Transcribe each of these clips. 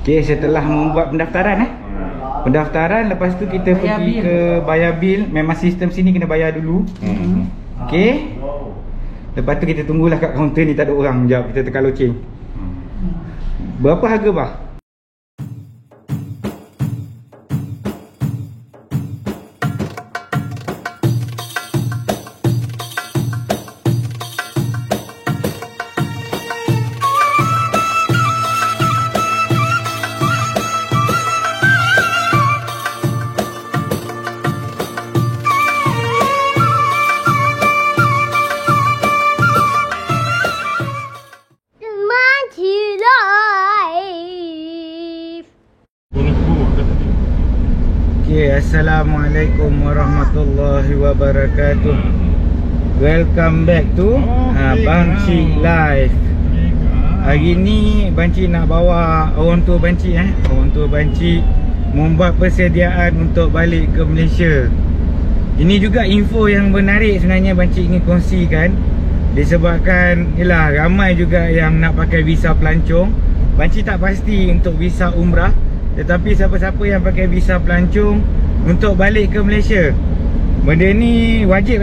Okey, setelah membuat pendaftaran pendaftaran, lepas tu kita pergi ke bayar bil. Memang sistem sini kena bayar dulu. Okey. Lepas tu kita tunggulah kat kaunter ni, tak ada orang. Sekejap kita tekan loceng. Berapa harga bah? Assalamualaikum warahmatullahi wabarakatuh. Welcome back to Bancik Live. Hari ni Bancik nak bawa orang tua Bancik orang tua Bancik membuat persediaan untuk balik ke Malaysia. Ini juga info yang menarik sebenarnya Bancik ingin kongsikan. Disebabkan yalah, ramai juga yang nak pakai visa pelancong. Bancik tak pasti untuk visa umrah, tetapi siapa-siapa yang pakai visa pelancong untuk balik ke Malaysia, benda ni wajib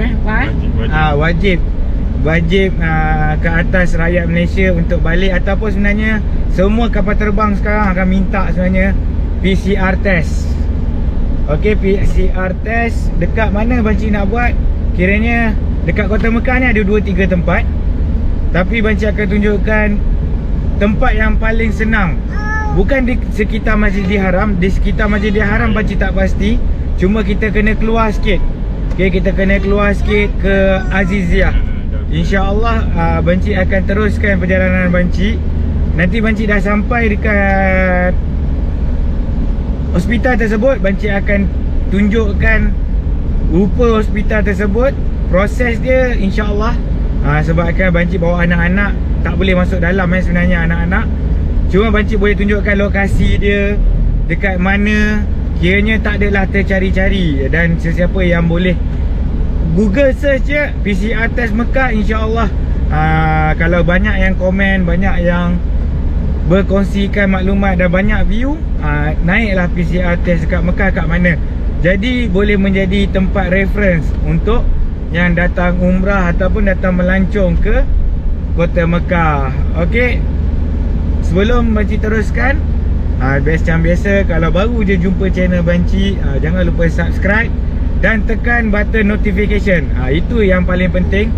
wajib ke atas rakyat Malaysia untuk balik. Ataupun sebenarnya semua kapal terbang sekarang akan minta sebenarnya PCR test. Okey, PCR test dekat mana Bancik nak buat? Kiranya dekat Kota Mekah ni ada 2-3 tempat, tapi Bancik akan tunjukkan tempat yang paling senang. Bukan di sekitar Masjidil Haram. Di sekitar Masjidil Haram Bancik tak pasti. Cuma kita kena keluar sikit. Okay, kita kena keluar sikit ke Aziziyah. InsyaAllah Bancik akan teruskan perjalanan Bancik. Nanti Bancik dah sampai dekat hospital tersebut, Bancik akan tunjukkan rupa hospital tersebut, proses dia insyaAllah. Sebabkan Bancik bawa anak-anak, tak boleh masuk dalam sebenarnya anak-anak. Cuma Bancik boleh tunjukkan lokasi dia dekat mana. Kiranya tak adalah tercari-cari. Dan sesiapa yang boleh Google search je PCR test Mekah, insyaAllah kalau banyak yang komen, banyak yang berkongsikan maklumat dan banyak view, naiklah PCR test dekat Mekah kat mana. Jadi boleh menjadi tempat reference untuk yang datang umrah ataupun datang melancong ke Kota Mekah. Okey, sebelum Bancik teruskan, macam biasa, kalau baru je jumpa channel Bancik, jangan lupa subscribe dan tekan button notification. Itu yang paling penting.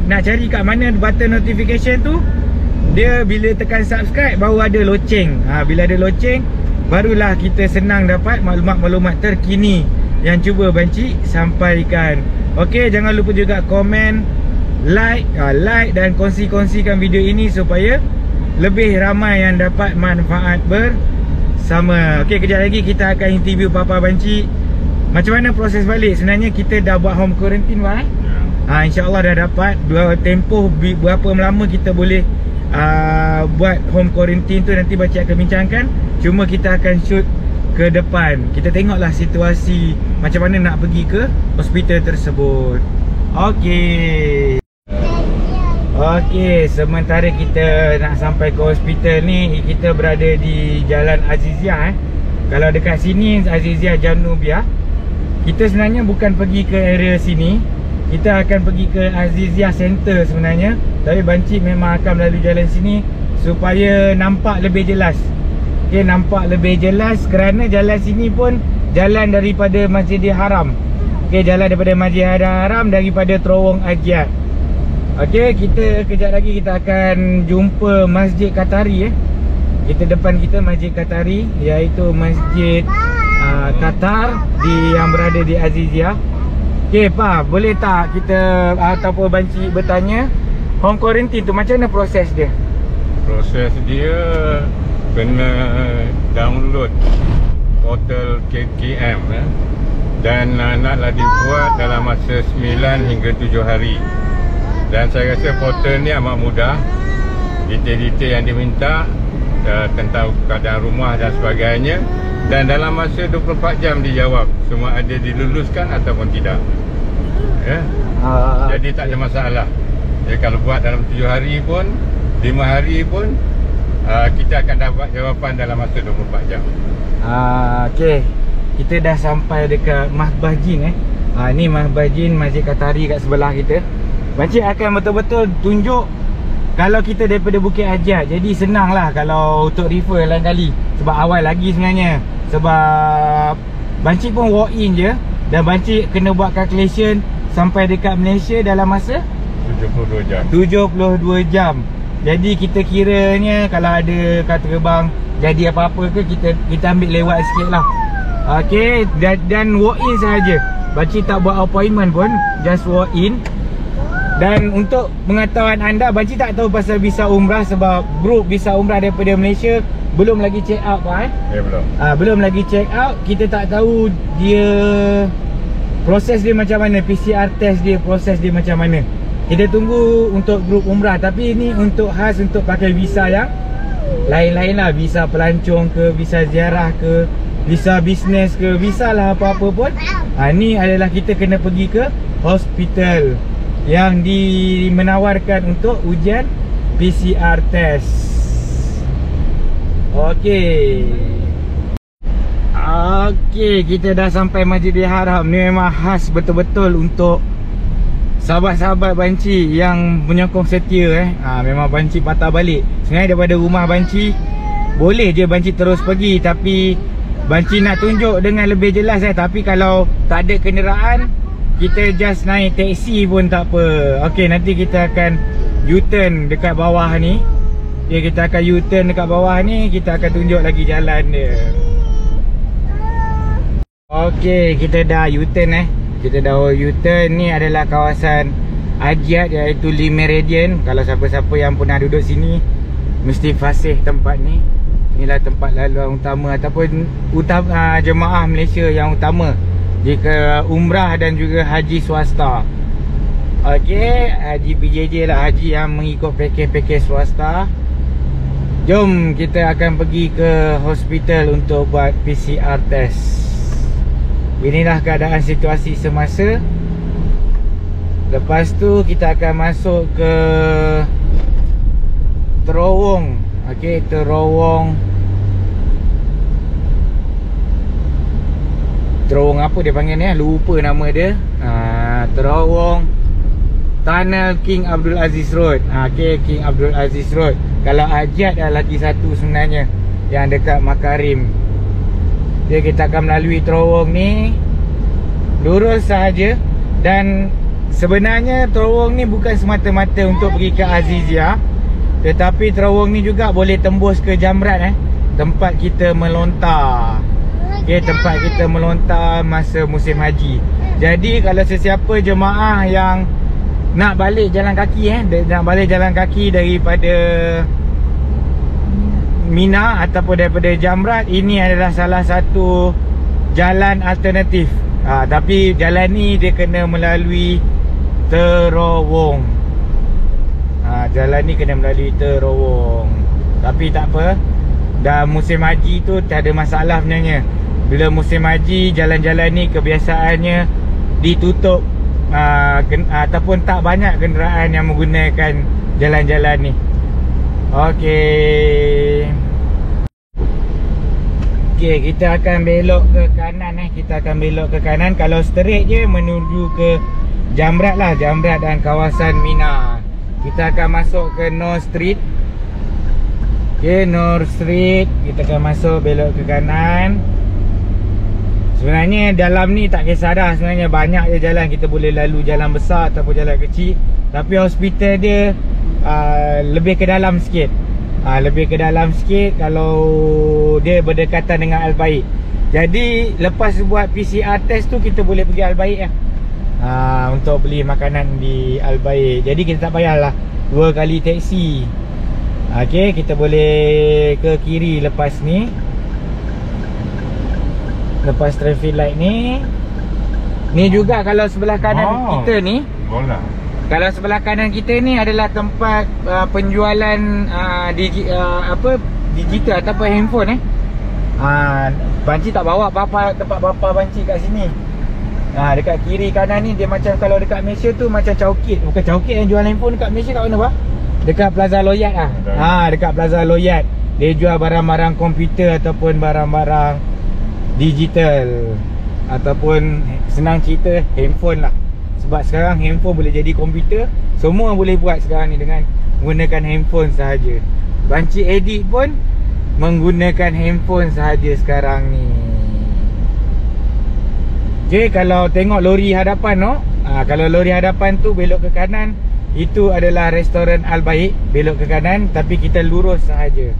Nak cari kat mana button notification tu? Dia bila tekan subscribe baru ada loceng. Bila ada loceng, barulah kita senang dapat maklumat-maklumat terkini yang cuba Bancik sampaikan. Okey, jangan lupa juga komen, like dan kongsi-kongsikan video ini supaya lebih ramai yang dapat manfaat bersama. Okey, kejap lagi kita akan interview Papa Bancik. Macam mana proses balik? Sebenarnya kita dah buat home quarantine InsyaAllah dah dapat. Tempoh berapa lama kita boleh buat home quarantine tu nanti Bancik akan bincangkan. Cuma kita akan shoot ke depan. Kita tengoklah situasi macam mana nak pergi ke hospital tersebut. Okey. Okey, sementara kita nak sampai ke hospital ni, kita berada di Jalan Aziziyah. Kalau dekat sini Aziziyah Janubiah. Kita sebenarnya bukan pergi ke area sini. Kita akan pergi ke Aziziyah Center sebenarnya. Tapi Bancik memang akan melalui jalan sini supaya nampak lebih jelas. Okey, nampak lebih jelas kerana jalan sini pun jalan daripada Masjidil Haram. Okey, jalan daripada Masjidil Haram, daripada Terowong Agiat. Okey, kita kejap lagi kita akan jumpa Masjid Qatari. Kita depan kita Masjid Qatari, iaitu Masjid Qatar yang berada di Aziziyah. Okey, Pa, boleh tak kita ataupun Bancik bertanya, home quarantine tu macam mana proses dia? Proses dia kena download portal KKM dan naklah dibuat dalam masa 9 hingga 7 hari. Dan saya rasa portal ni amat mudah. Detail-detail yang diminta tentang keadaan rumah dan sebagainya, dan dalam masa 24 jam dijawab semua ada diluluskan ataupun tidak. Jadi tak ada masalah. Jadi kalau buat dalam 7 hari pun, 5 hari pun, kita akan dapat jawapan dalam masa 24 jam. Okey. Kita dah sampai dekat Mahbah Jin ni Mahbah Jin Masjid Qatari kat sebelah kita. Pakcik akan betul-betul tunjuk kalau kita daripada Bukit Hajat. Jadi senang lah kalau untuk refer lain kali. Sebab awal lagi sebenarnya. Sebab Pakcik pun walk in je. Dan Pakcik kena buat calculation sampai dekat Malaysia dalam masa 72 jam. 72 jam. Jadi kita kiranya kalau ada kata bang jadi apa-apa ke, kita ambil lewat sikit lah. Okey, dan walk in sahaja. Pakcik tak buat appointment pun, just walk in. Dan untuk pengetahuan anda, Pakcik tak tahu pasal visa umrah sebab grup visa umrah daripada Malaysia belum lagi check out Pak belum. Belum lagi check out. Kita tak tahu dia proses dia macam mana, PCR test dia, proses dia macam mana. Kita tunggu untuk grup umrah. Tapi ini untuk khas untuk pakai visa yang lain-lain lah. Visa pelancong ke, visa ziarah ke, visa bisnes ke, visa lah apa-apa pun. Ni adalah kita kena pergi ke hospital yang menawarkan untuk ujian PCR test. Okey. Okey, kita dah sampai Masjidil Haram. Ni memang khas betul-betul untuk sahabat-sahabat Banci yang menyokong setia memang Banci patah balik. Sebenarnya daripada rumah Banci boleh je Banci terus pergi, tapi Banci nak tunjuk dengan lebih jelas tapi kalau tak ada kenderaan, kita just naik teksi pun tak apa. Okey, nanti kita akan U-turn dekat bawah ni. Okay, kita akan U-turn dekat bawah ni. Kita akan tunjuk lagi jalan dia. Okey, kita dah U-turn Kita dah U-turn. Ni adalah kawasan Ajiat, iaitu Lee Meridian. Kalau siapa-siapa yang pernah duduk sini mesti fasih tempat ni. Inilah tempat laluan utama ataupun jemaah Malaysia yang utama jika umrah dan juga haji swasta. Okey, haji PJJ lah, haji yang mengikut pakej-pakej swasta. Jom kita akan pergi ke hospital untuk buat PCR test. Inilah keadaan situasi semasa. Lepas tu kita akan masuk ke terowong. Okey, terowong apa dia panggil ni? Lupa nama dia. Terowong Tunnel King Abdul Aziz Road. Okey, King Abdul Aziz Road. Kalau Ajiat dah lagi satu sebenarnya yang dekat Makarim. Jadi kita akan melalui terowong ni lurus sahaja. Dan sebenarnya terowong ni bukan semata-mata untuk pergi ke Azizia, tetapi terowong ni juga boleh tembus ke Jamrat tempat kita melontar. Okay, tempat kita melontar masa musim haji. Jadi kalau sesiapa jemaah yang nak balik jalan kaki nak balik jalan kaki daripada Mina ataupun daripada Jamrat, ini adalah salah satu jalan alternatif. Tapi jalan ni dia kena melalui terowong. Jalan ni kena melalui terowong. Tapi tak apa, dah musim haji tu tak ada masalah sebenarnya. Bila musim haji, jalan-jalan ni kebiasaannya ditutup ataupun tak banyak kenderaan yang menggunakan jalan-jalan ni. Okey. Okey, kita akan belok ke kanan Kita akan belok ke kanan. Kalau straight je menuju ke Jamrat lah, Jamrat dan kawasan Mina. Kita akan masuk ke North Street. Okey, North Street. Kita akan masuk belok ke kanan. Sebenarnya dalam ni tak kisah dah. Sebenarnya banyak je jalan. Kita boleh lalu jalan besar ataupun jalan kecil. Tapi hospital dia lebih ke dalam sikit. Lebih ke dalam sikit kalau dia berdekatan dengan Al-Baik. Jadi lepas buat PCR test tu, kita boleh pergi Al-Baik untuk beli makanan di Al-Baik. Jadi kita tak payahlah 2 kali teksi. Okey, kita boleh ke kiri lepas ni. Lepas traffic light ni. Ni juga kalau sebelah kanan kita ni, bola. kalau sebelah kanan kita ni adalah tempat penjualan digital ataupun handphone Banci tak bawa tempat bapa Banci kat sini. Dekat kiri kanan ni dia macam kalau dekat Malaysia tu macam Chowkit. Bukan Chowkit yang jual handphone dekat Malaysia kat mana, Pak? Dekat Plaza Loyat lah. Dekat Plaza Loyat. Dia jual barang-barang komputer ataupun barang-barang digital, ataupun senang cerita handphone lah. Sebab sekarang handphone boleh jadi komputer. Semua boleh buat sekarang ni dengan menggunakan handphone sahaja. Banci edit pun menggunakan handphone sahaja sekarang ni. Okay, kalau tengok lori hadapan tu, kalau lori hadapan tu belok ke kanan, itu adalah restoran Al-Baik. Belok ke kanan, tapi kita lurus sahaja.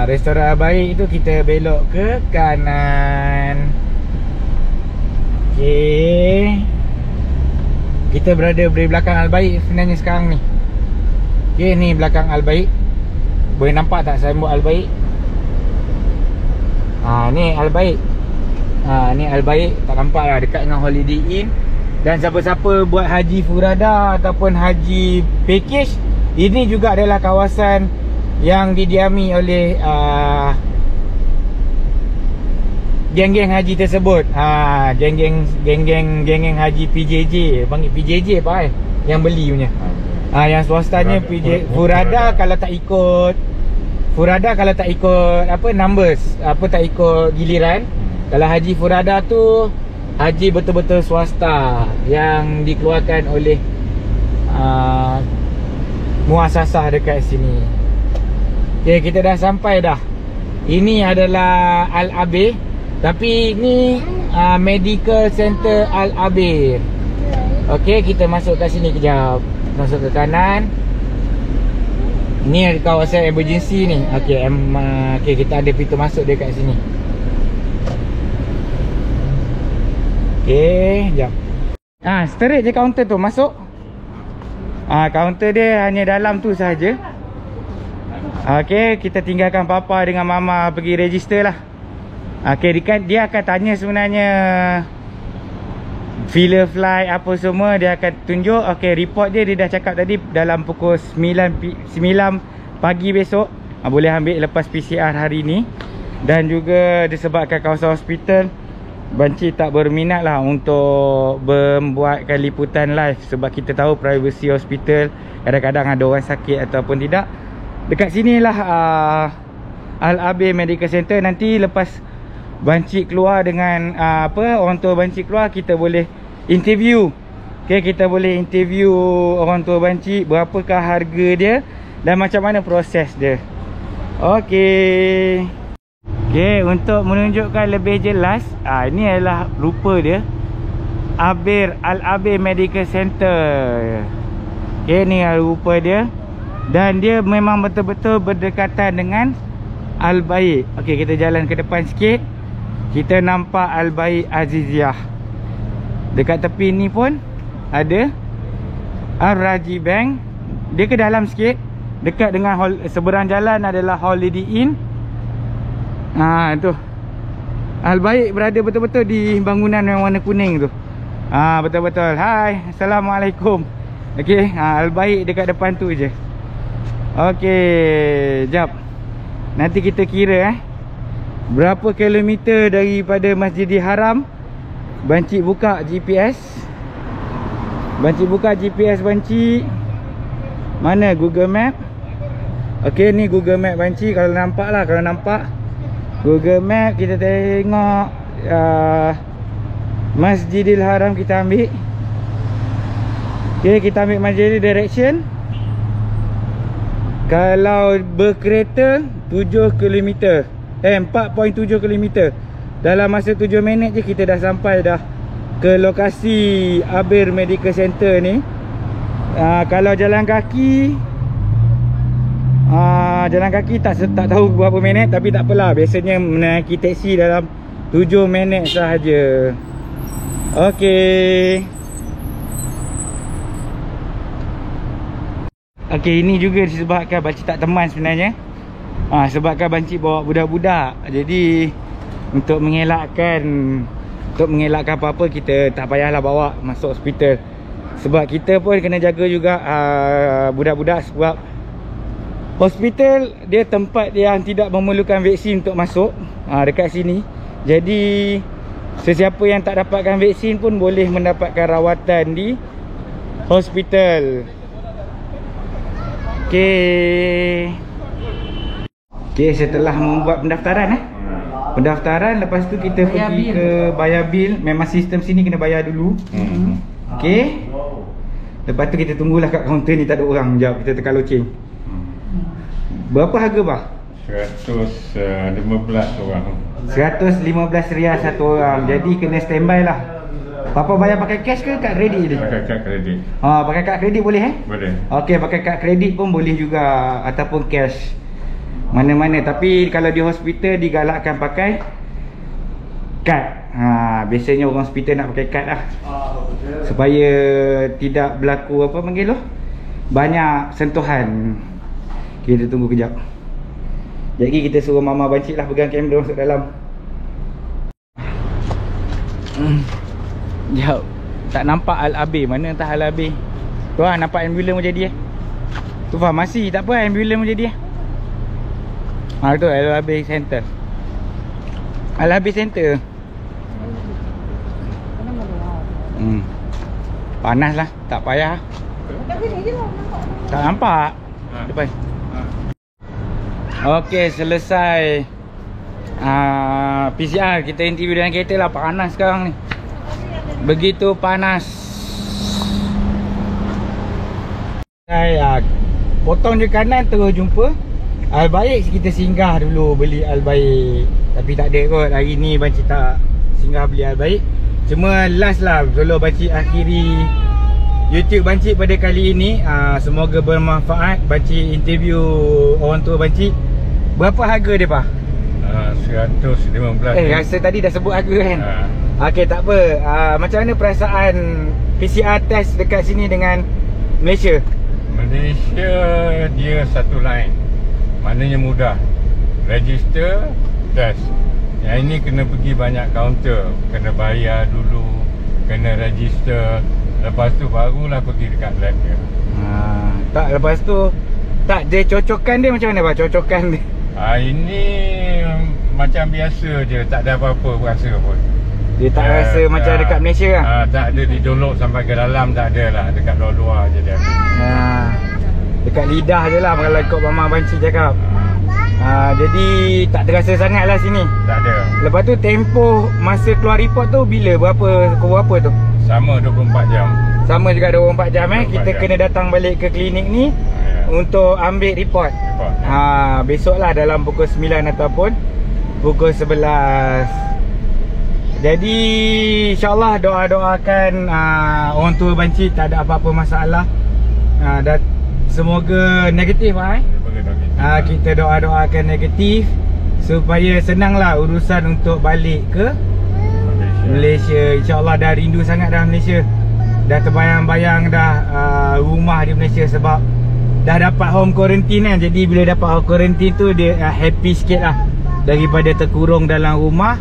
Restoran Al-Baik itu kita belok ke kanan. Okay, kita berada di belakang Al-Baik sebenarnya sekarang ni. Okay, ni belakang Al-Baik. Boleh nampak tak signboard Al-Baik? Ni Al-Baik. Ni Al-Baik, tak nampak lah, dekat dengan Holiday Inn. Dan siapa-siapa buat haji Furada ataupun haji package, ini juga adalah kawasan yang didiami oleh geng-geng haji tersebut. Geng-geng haji PJJ. Panggil PJJ apa yang beli punya. Yang swastanya PJ Furada kalau tak ikut apa numbers, apa tak ikut giliran. Kalau haji Furada tu haji betul-betul swasta yang dikeluarkan oleh muasasah dekat sini. Okay, kita dah sampai dah. Ini adalah Al-Abir, tapi ni Medical Center Al-Abir. Okay, kita masuk kat sini kejap. Masuk ke kanan. Ni kawasan emergency ni. Okay, kita ada pintu masuk dia kat sini. Okay, jap. Straight je kaunter tu, masuk. Kaunter dia hanya dalam tu sahaja. Okay, kita tinggalkan papa dengan mama pergi register lah. Okay, dia akan tanya sebenarnya filler flight apa semua, dia akan tunjuk. Okay, report dia dah cakap tadi dalam pukul 9 pagi besok boleh ambil lepas PCR hari ni. Dan juga disebabkan kawasan hospital, Banci tak berminat lah untuk membuatkan liputan live. Sebab kita tahu privacy hospital, kadang-kadang ada orang sakit ataupun tidak. Dekat sinilah Al-Abir Medical Center. Nanti lepas Banci keluar dengan orang tua Banci keluar, kita boleh interview. Okay, kita boleh interview orang tua Banci, berapakah harga dia dan macam mana proses dia. Okay. Okay, untuk menunjukkan lebih jelas, ini adalah rupa dia, Al-Abir Medical Center. Okay, ni rupa dia. Dan dia memang betul-betul berdekatan dengan Al-Baik. Okay, kita jalan ke depan sikit. Kita nampak Al-Baik Aziziyah. Dekat tepi ni pun ada Al-Raji Bank. Dia ke dalam sikit. Dekat dengan seberang jalan adalah Holiday Inn. Tu Al-Baik berada betul-betul di bangunan yang warna kuning tu. Betul-betul. Hai, Assalamualaikum. Okey, Al-Baik dekat depan tu je. Okey, jap. Nanti kita kira berapa kilometer daripada Masjidil Haram. Banci buka GPS. Banci buka GPS Banci. Mana Google Map? Okey, ni Google Map Banci. Kalau nampak lah, kalau nampak Google Map, kita tengok Masjidil Haram kita ambil. Okay, kita ambil Masjidil direction. Kalau berkereta 7 km 4.7 km. Dalam masa 7 minit je kita dah sampai dah ke lokasi Abir Medical Center ni. Kalau jalan kaki tak tahu berapa minit, tapi tak apalah. Biasanya menaiki teksi dalam 7 minit sahaja. Okey. Okey, ini juga disebabkan Banci tak teman sebenarnya. Sebabkan Banci bawa budak-budak. Jadi untuk mengelakkan apa-apa, kita tak payahlah bawa masuk hospital. Sebab kita pun kena jaga juga budak-budak. Sebab hospital dia tempat yang tidak memerlukan vaksin untuk masuk dekat sini. Jadi sesiapa yang tak dapatkan vaksin pun boleh mendapatkan rawatan di hospital. Okey. Okey, setelah membuat pendaftaran pendaftaran, lepas tu kita pergi ke bayar bil. Memang sistem sini kena bayar dulu. Okey. Lepas tu kita tunggulah kat kaunter ni, tak ada orang. Sekejap kita tekan loceng. Berapa harga bah? 115 orang. 115 riyal satu orang. Jadi kena standby lah. Papa bayar pakai cash ke kad kredit ni? Pakai kad kredit. Pakai kad kredit boleh Boleh. Okey, pakai kad kredit pun boleh juga, ataupun cash. Mana-mana, tapi kalau di hospital digalakkan pakai kad. Biasanya orang hospital nak pakai kad lah. Supaya tidak berlaku apa panggil tu? Banyak sentuhan. Kita tunggu kejap. Jadi kita suruh mama bancik lah pegang kamera masuk dalam. Jap. Tak nampak Al-Abi. Mana entah Al-Abi. Tu lah nampak ambulans macam dia. Tu farmasi. Tak apa ambulans macam dia. Tu Al-Abi Center. Al-Abi Center. Panas lah. Tak payah. Tak nampak. Depan. Okey, selesai PCR. Kita interview dengan kereta lah. Panas sekarang ni. Begitu panas. Saya potong je kanan, terus jumpa Al-Baik. Kita singgah dulu beli Al-Baik. Tapi tak ada kot. Hari ni Bancik tak singgah beli Al-Baik. Cuma last lah kalau Bancik akhiri YouTube Bancik pada kali ini. Semoga bermanfaat. Bancik interview orang tua Bancik. Berapa harga dia pak? 115. Rasa tadi dah sebut harga kan? Okey, tak apa. Macam mana perasaan PCR test dekat sini dengan Malaysia? Malaysia dia satu line. Maknanya mudah. Register, test. Yang ini kena pergi banyak kaunter. Kena bayar dulu, kena register. Lepas tu barulah pergi dekat lab dia. Tak, lepas tu tak, dia cocokan dia macam mana pak? Cocokan dia ini macam biasa je. Tak ada apa-apa rasa pun. Dia tak rasa macam dekat Malaysia lah? Tak ada didolok sampai ke dalam. Tak ada lah. Dekat luar-luar je dia. Dekat lidah je lah kalau ikut Mama Bancik cakap. Jadi tak terasa sangat lah sini. Tak ada. Lepas tu tempoh masa keluar report tu bila? Berapa tu? Sama 24 jam. Sama juga 24 jam 24 Kita jam. kena datang balik ke klinik ni untuk ambil report. Besok lah dalam pukul 9 ataupun pukul 11. Jadi insyaAllah doa-doakan orang tua Bancik tak ada apa-apa masalah. Dan semoga negatif kita doa-doakan negatif supaya senanglah urusan untuk balik ke Malaysia. InsyaAllah dah rindu sangat dah Malaysia. Dah terbayang-bayang dah rumah di Malaysia sebab dah dapat home quarantine kan. Jadi bila dapat home quarantine tu dia happy sikit lah daripada terkurung dalam rumah.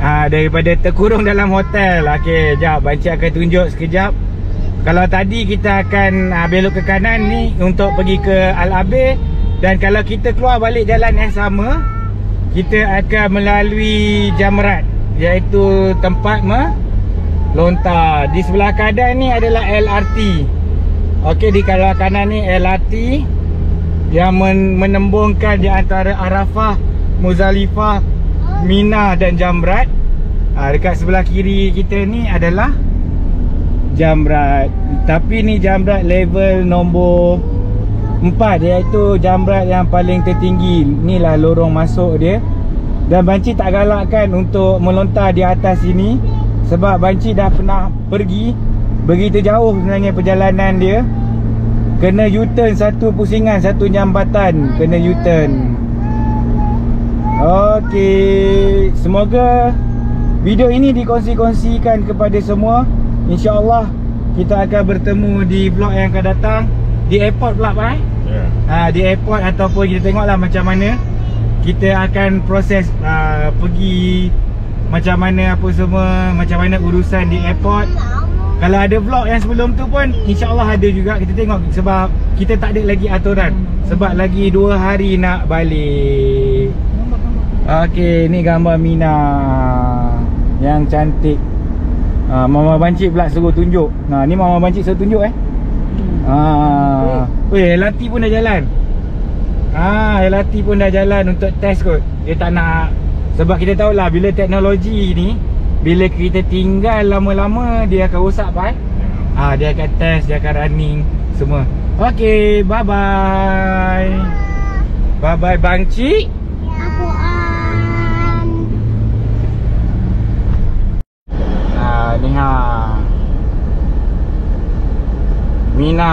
Daripada terkurung dalam hotel. Okey, jap Bancik akan tunjuk sekejap. Kalau tadi kita akan belok ke kanan ni untuk pergi ke Al-Abi. Dan kalau kita keluar balik jalan yang sama, kita akan melalui Jamrat, iaitu tempat melontar. Di sebelah kanan ni adalah LRT. Okey, di kanan kanan ni LRT yang menembungkan di antara Arafah, Muzdalifah, Mina dan Jamrat. Dekat sebelah kiri kita ni adalah Jamrat. Tapi ni Jamrat level nombor 4, iaitu Jamrat yang paling tertinggi. Inilah lorong masuk dia. Dan Bancik tak galakkan untuk melontar di atas sini sebab Bancik dah pernah pergi. Begitu jauh sebenarnya perjalanan dia. Kena U-turn satu pusingan, satu jambatan kena U-turn. Okey, semoga video ini dikongsi-kongsikan kepada semua. InsyaAllah kita akan bertemu di vlog yang akan datang. Di airport pula pak di airport, ataupun kita tengoklah macam mana kita akan proses pergi, macam mana apa semua, macam mana urusan di airport. Kalau ada vlog yang sebelum tu pun InsyaAllah ada juga. Kita tengok sebab kita tak ada lagi aturan. Sebab lagi 2 hari nak balik. Okey, ni gambar Mina yang cantik. Mama Bancik pula suruh tunjuk. Ni Mama Bancik suruh tunjuk Weh, LRT pun dah jalan. LRT pun dah jalan untuk test kot. Dia tak nak, sebab kita tahulah bila teknologi ni, bila kita tinggal lama-lama dia akan rosak pai. Dia akan test, dia akan running semua. Okey, bye bye. Bye bye Bang Cik. Aku Ni Mina.